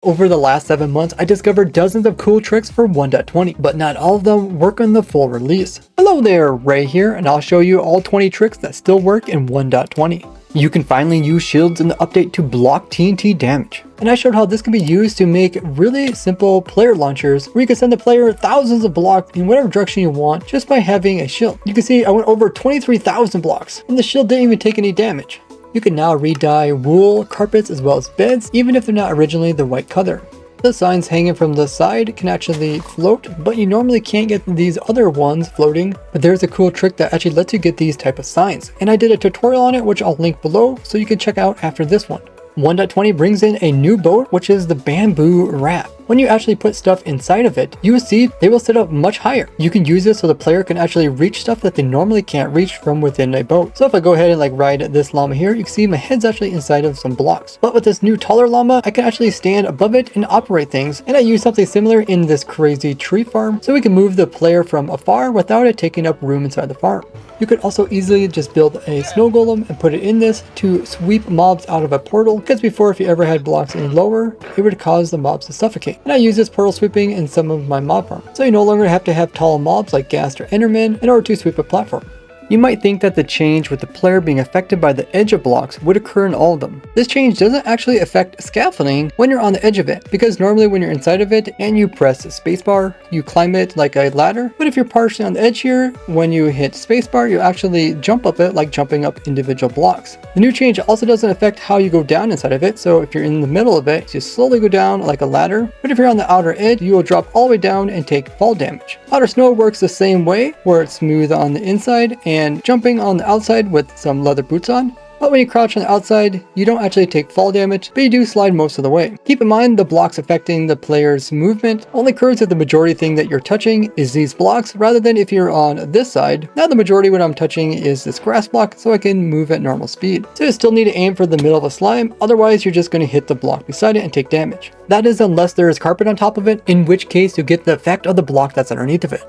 Over the last 7 months, I discovered dozens of cool tricks for 1.20, but not all of them work on the full release. Hello there, Ray here, and I'll show you all 20 tricks that still work in 1.20. You can finally use shields in the update to block TNT damage. And I showed how this can be used to make really simple player launchers where you can send the player thousands of blocks in whatever direction you want just by having a shield. You can see I went over 23,000 blocks and the shield didn't even take any damage. You can now re-dye wool, carpets, as well as beds, even if they're not originally the white color. The signs hanging from the side can actually float, but you normally can't get these other ones floating. But there's a cool trick that actually lets you get these type of signs. And I did a tutorial on it, which I'll link below, so you can check out after this one. 1.20 brings in a new boat, which is the bamboo raft. When you actually put stuff inside of it, you will see they will sit up much higher. You can use this so the player can actually reach stuff that they normally can't reach from within a boat. So if I go ahead and like ride this llama here, you can see my head's actually inside of some blocks. But with this new taller llama, I can actually stand above it and operate things. And I use something similar in this crazy tree farm, so we can move the player from afar without it taking up room inside the farm. You could also easily just build a snow golem and put it in this to sweep mobs out of a portal, because before, if you ever had blocks any lower, it would cause the mobs to suffocate. And I use this portal sweeping in some of my mob farms, so you no longer have to have tall mobs like ghast or endermen in order to sweep a platform. You might think that the change with the player being affected by the edge of blocks would occur in all of them. This change doesn't actually affect scaffolding when you're on the edge of it, because normally when you're inside of it and you press spacebar, you climb it like a ladder. But if you're partially on the edge here, when you hit spacebar, you actually jump up it like jumping up individual blocks. The new change also doesn't affect how you go down inside of it, so if you're in the middle of it, you slowly go down like a ladder. But if you're on the outer edge, you will drop all the way down and take fall damage. Outer snow works the same way, where it's smooth on the inside and jumping on the outside with some leather boots on. But when you crouch on the outside, you don't actually take fall damage, but you do slide most of the way. Keep in mind, the blocks affecting the player's movement only occurs if the majority thing that you're touching is these blocks, rather than if you're on this side. Now the majority of what I'm touching is this grass block, so I can move at normal speed. So you still need to aim for the middle of a slime, otherwise you're just going to hit the block beside it and take damage. That is unless there is carpet on top of it, in which case you get the effect of the block that's underneath of it.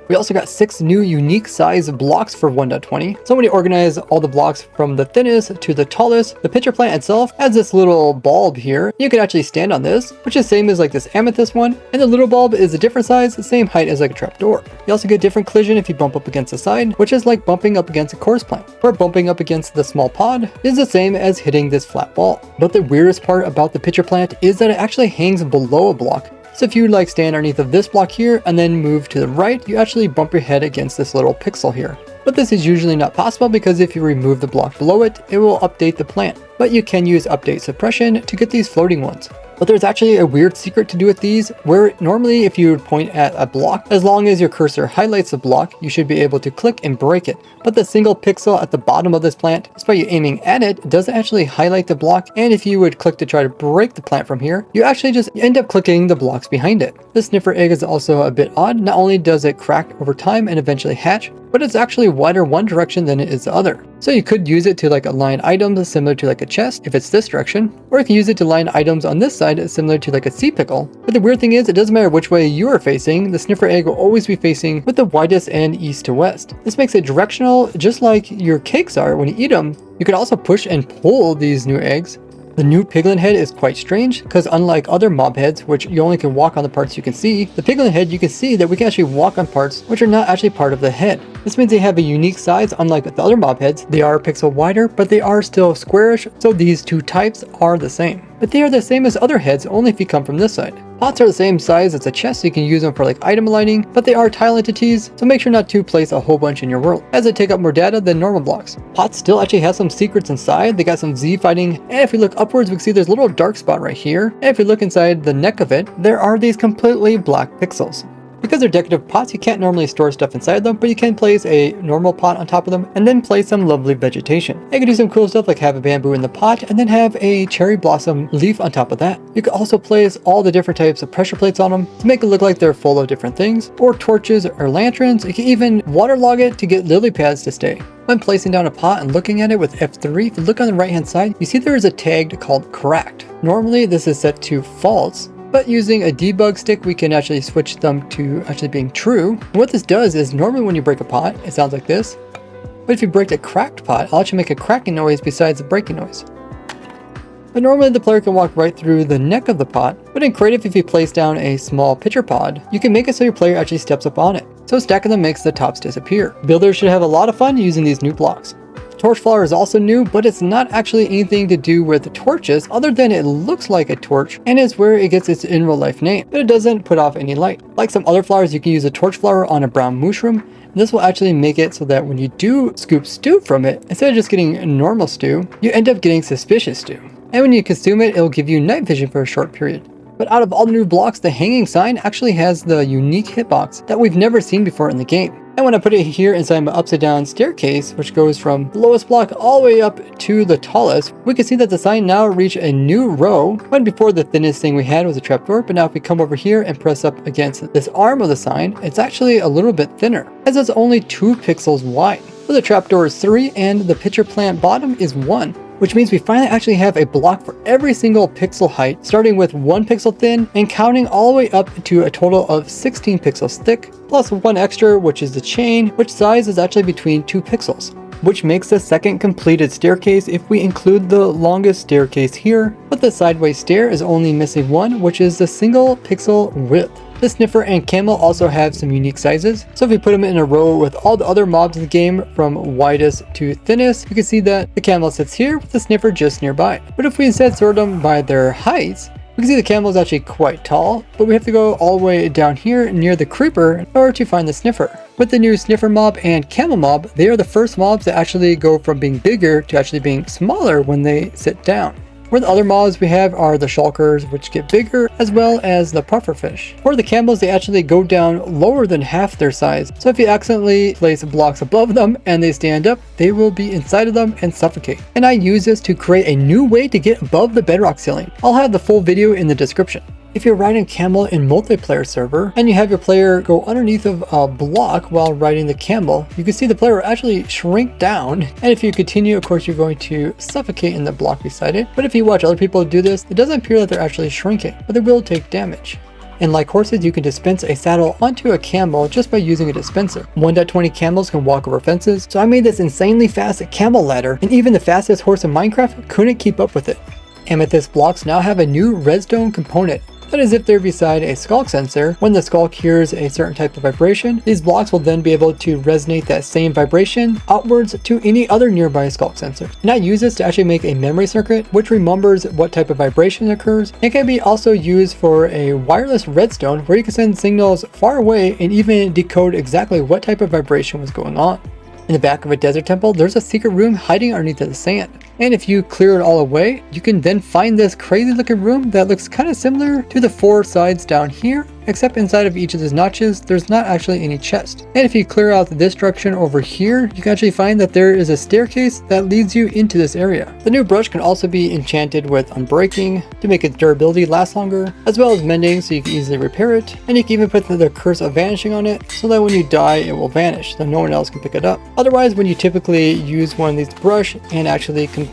We also got 6 new unique size blocks for 1.20. So when you organize all the blocks from the thinnest to the tallest, the pitcher plant itself has this little bulb here. You can actually stand on this, which is same as like this amethyst one. And the little bulb is a different size, the same height as like a trapdoor. You also get different collision if you bump up against the side, which is like bumping up against a coarse plant, or bumping up against the small pod is the same as hitting this flat wall. But the weirdest part about the pitcher plant is that it actually hangs below a block. So if you like stand underneath of this block here and then move to the right, you actually bump your head against this little pixel here. But this is usually not possible because if you remove the block below it, it will update the plant. But you can use update suppression to get these floating ones. But there's actually a weird secret to do with these, where normally if you would point at a block, as long as your cursor highlights the block, you should be able to click and break it. But the single pixel at the bottom of this plant, despite you aiming at it, doesn't actually highlight the block, and if you would click to try to break the plant from here, you actually just end up clicking the blocks behind it. The sniffer egg is also a bit odd. Not only does it crack over time and eventually hatch, but it's actually wider one direction than it is the other. So you could use it to like align items similar to like a chest if it's this direction, or you can use it to line items on this side similar to like a sea pickle. But the weird thing is, it doesn't matter which way you are facing, the sniffer egg will always be facing with the widest end east to west. This makes it directional, just like your cakes are when you eat them. You can also push and pull these new eggs. The new piglin head is quite strange, because unlike other mob heads, which you only can walk on the parts you can see, the piglin head you can see that we can actually walk on parts which are not actually part of the head. This means they have a unique size. Unlike the other mob heads, they are a pixel wider, but they are still squarish, so these two types are the same. But they are the same as other heads, only if you come from this side. Pots are the same size as a chest, so you can use them for like item aligning, but they are tile entities, so make sure not to place a whole bunch in your world, as they take up more data than normal blocks. Pots still actually have some secrets inside. They got some Z fighting, and if we look upwards, we can see there's a little dark spot right here. And if we look inside the neck of it, there are these completely black pixels. Because they're decorative pots, you can't normally store stuff inside them, but you can place a normal pot on top of them and then place some lovely vegetation. You can do some cool stuff like have a bamboo in the pot and then have a cherry blossom leaf on top of that. You can also place all the different types of pressure plates on them to make it look like they're full of different things, or torches or lanterns. You can even waterlog it to get lily pads to stay. When placing down a pot and looking at it with F3, if you look on the right hand side, you see there is a tag called cracked. Normally this is set to false, but using a debug stick, we can actually switch them to actually being true. And what this does is, normally when you break a pot, it sounds like this. But if you break a cracked pot, it'll actually make a cracking noise besides the breaking noise. but normally the player can walk right through the neck of the pot. But in creative, if you place down a small pitcher pod, you can make it so your player actually steps up on it. So stacking them makes the tops disappear. Builders should have a lot of fun using these new blocks. Torchflower is also new, but it's not actually anything to do with torches other than it looks like a torch and is where it gets its in real life name, but it doesn't put off any light. Like some other flowers, you can use a torchflower on a brown mushroom, and this will actually make it so that when you do scoop stew from it, instead of just getting normal stew, you end up getting suspicious stew. And when you consume it, it'll give you night vision for a short period. But out of all the new blocks, the hanging sign actually has the unique hitbox that we've never seen before in the game. And when I put it here inside my upside down staircase, which goes from the lowest block all the way up to the tallest, we can see that the sign now reached a new row. When before the thinnest thing we had was a trapdoor, but now if we come over here and press up against this arm of the sign, it's actually a little bit thinner, as it's only 2 pixels wide. Where the trapdoor is 3 and the pitcher plant bottom is 1. Which means we finally actually have a block for every single pixel height, starting with 1 pixel thin and counting all the way up to a total of 16 pixels thick, plus 1 extra, which is the chain, which size is actually between 2 pixels. Which makes the second completed staircase if we include the longest staircase here, but the sideways stair is only missing 1, which is the single pixel width. The sniffer and camel also have some unique sizes, so if we put them in a row with all the other mobs in the game from widest to thinnest, you can see that the camel sits here with the sniffer just nearby. But if we instead sort them by their heights, we can see the camel is actually quite tall, but we have to go all the way down here near the creeper in order to find the sniffer. With the new sniffer mob and camel mob, they are the first mobs that actually go from being bigger to actually being smaller when they sit down. Where the other mobs we have are the shulkers, which get bigger, as well as the pufferfish. For the camels, they actually go down lower than half their size, so if you accidentally place blocks above them and they stand up, they will be inside of them and suffocate. And I use this to create a new way to get above the bedrock ceiling. I'll have the full video in the description. If you're riding camel in multiplayer server and you have your player go underneath of a block while riding the camel, you can see the player will actually shrink down, and if you continue, of course, you're going to suffocate in the block beside it. But if you watch other people do this, it doesn't appear that they're actually shrinking, but they will take damage. And like horses, you can dispense a saddle onto a camel just by using a dispenser. 1.20 camels can walk over fences, so I made this insanely fast camel ladder, and even the fastest horse in Minecraft couldn't keep up with it. Amethyst blocks now have a new redstone component. That is, if they're beside a sculk sensor, when the sculk hears a certain type of vibration, these blocks will then be able to resonate that same vibration outwards to any other nearby sculk sensor. And I use this to actually make a memory circuit which remembers what type of vibration occurs. It can be also used for a wireless redstone where you can send signals far away and even decode exactly what type of vibration was going on. In the back of a desert temple, there's a secret room hiding underneath the sand. And if you clear it all away, you can then find this crazy looking room that looks kind of similar to the 4 sides down here, except inside of each of these notches, there's not actually any chest. And if you clear out this direction over here, you can actually find that there is a staircase that leads you into this area. The new brush can also be enchanted with unbreaking to make its durability last longer, as well as mending so you can easily repair it. And you can even put the curse of vanishing on it so that when you die, it will vanish, so no one else can pick it up. Otherwise, when you typically use one of these brush and actually complete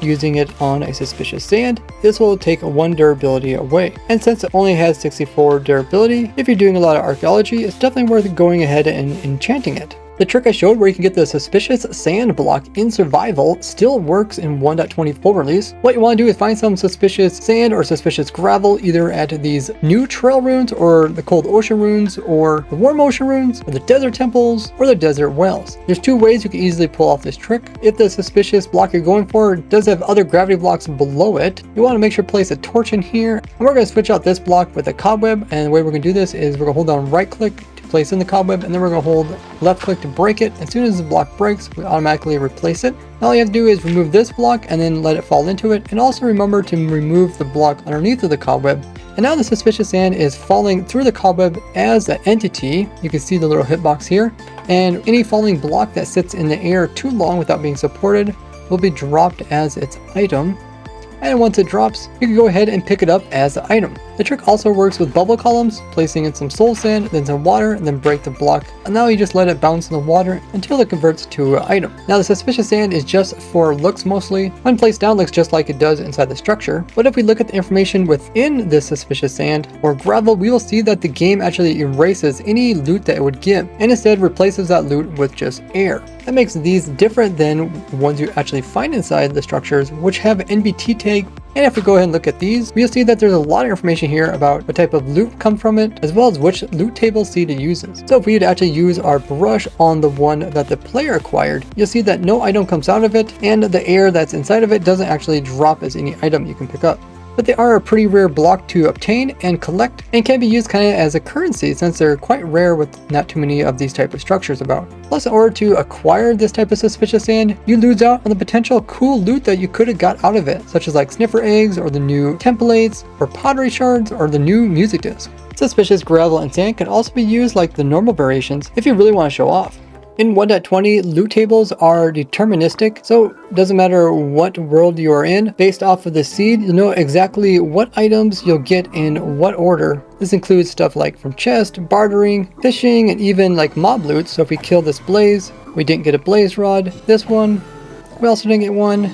using it on a suspicious sand, this will take 1 durability away. And since it only has 64 durability, if you're doing a lot of archeology, it's definitely worth going ahead and enchanting it. The trick I showed where you can get the suspicious sand block in survival still works in 1.20 full release. What you want to do is find some suspicious sand or suspicious gravel either at these new trail runes or the cold ocean runes or the warm ocean runes or the desert temples or the desert wells. There's 2 ways you can easily pull off this trick. If the suspicious block you're going for does have other gravity blocks below it, you want to make sure to place a torch in here. And we're going to switch out this block with a cobweb, and the way we're going to do this is we're going to hold down right click place in the cobweb, and then we're going to hold left click to break it. As soon as the block breaks, we automatically replace it. All you have to do is remove this block and then let it fall into it, and also remember to remove the block underneath of the cobweb. And now the suspicious sand is falling through the cobweb as an entity. You can see the little hitbox here, and any falling block that sits in the air too long without being supported will be dropped as its item. And once it drops, you can go ahead and pick it up as an item. The trick also works with bubble columns, placing in some soul sand, then some water, and then break the block. And now you just let it bounce in the water until it converts to an item. Now the suspicious sand is just for looks mostly. When placed down, looks just like it does inside the structure. But if we look at the information within this suspicious sand or gravel, we will see that the game actually erases any loot that it would give, and instead replaces that loot with just air. That makes these different than ones you actually find inside the structures, which have NBT tags tag. And if we go ahead and look at these, we'll see that there's a lot of information here about what type of loot comes from it, as well as which loot table seed it uses. So if we were to actually use our brush on the one that the player acquired, you'll see that no item comes out of it, and the air that's inside of it doesn't actually drop as any item you can pick up. But they are a pretty rare block to obtain and collect, and can be used kind of as a currency since they're quite rare with not too many of these type of structures about. Plus, in order to acquire this type of suspicious sand, you lose out on the potential cool loot that you could have got out of it, such as like sniffer eggs, or the new templates, or pottery shards, or the new music disc. Suspicious gravel and sand can also be used like the normal variations if you really want to show off. In 1.20, loot tables are deterministic, so it doesn't matter what world you are in. Based off of the seed, you'll know exactly what items you'll get in what order. This includes stuff like from chest, bartering, fishing, and even like mob loot. So if we kill this blaze, we didn't get a blaze rod. This one, we also didn't get one,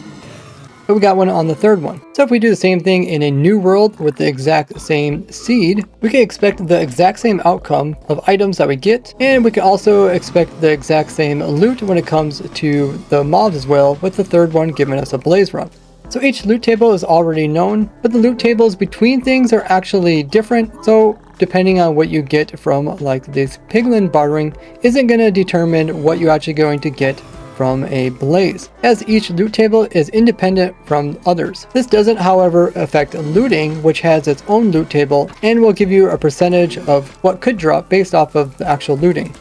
but we got one on the third one. So if we do the same thing in a new world with the exact same seed, we can expect the exact same outcome of items that we get, and we can also expect the exact same loot when it comes to the mobs as well, with the third one giving us a blaze rod. So each loot table is already known, but the loot tables between things are actually different, so depending on what you get from like this piglin bartering isn't going to determine what you're actually going to get from a blaze, as each loot table is independent from others. This doesn't, however, affect looting, which has its own loot table and will give you a percentage of what could drop based off of the actual looting.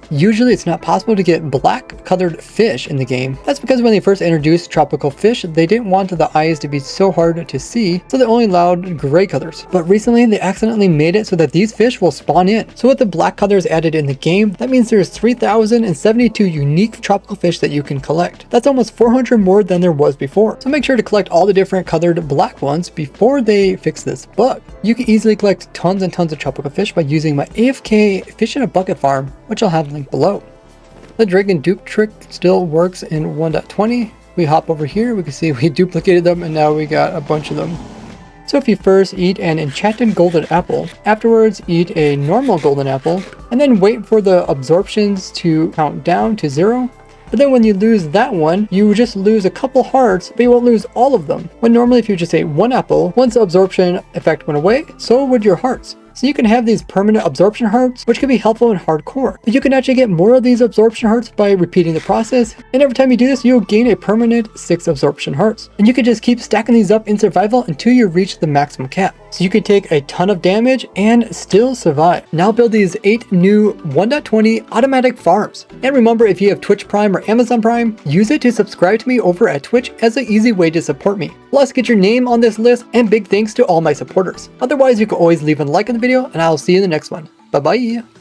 Usually it's not possible to get black colored fish in the game. That's because when they first introduced tropical fish, they didn't want the eyes to be so hard to see, so they only allowed gray colors. But recently they accidentally made it so that these fish will spawn in. So with the black colors added in the game, that means there's 3,072 unique tropical fish that you can collect. That's almost 400 more than there was before. So make sure to collect all the different colored black ones before they fix this bug. You can easily collect tons and tons of tropical fish by using my AFK fish in a bucket farm, which I'll have linked below. The dragon dupe trick still works in 1.20. We hop over here, we can see we duplicated them and now we got a bunch of them. So if you first eat an enchanted golden apple, afterwards eat a normal golden apple, and then wait for the absorptions to count down to 0. But then when you lose that one, you just lose a couple hearts, but you won't lose all of them. When normally if you just ate one apple, once the absorption effect went away, so would your hearts. So you can have these permanent absorption hearts, which can be helpful in hardcore. But you can actually get more of these absorption hearts by repeating the process, and every time you do this, you'll gain a permanent 6 absorption hearts. And you can just keep stacking these up in survival until you reach the maximum cap. So you can take a ton of damage and still survive. Now build these 8 new 1.20 automatic farms. And remember, if you have Twitch Prime or Amazon Prime, use it to subscribe to me over at Twitch as an easy way to support me. Plus get your name on this list, and big thanks to all my supporters. Otherwise, you can always leave a like on the video, and I'll see you in the next one. Bye bye.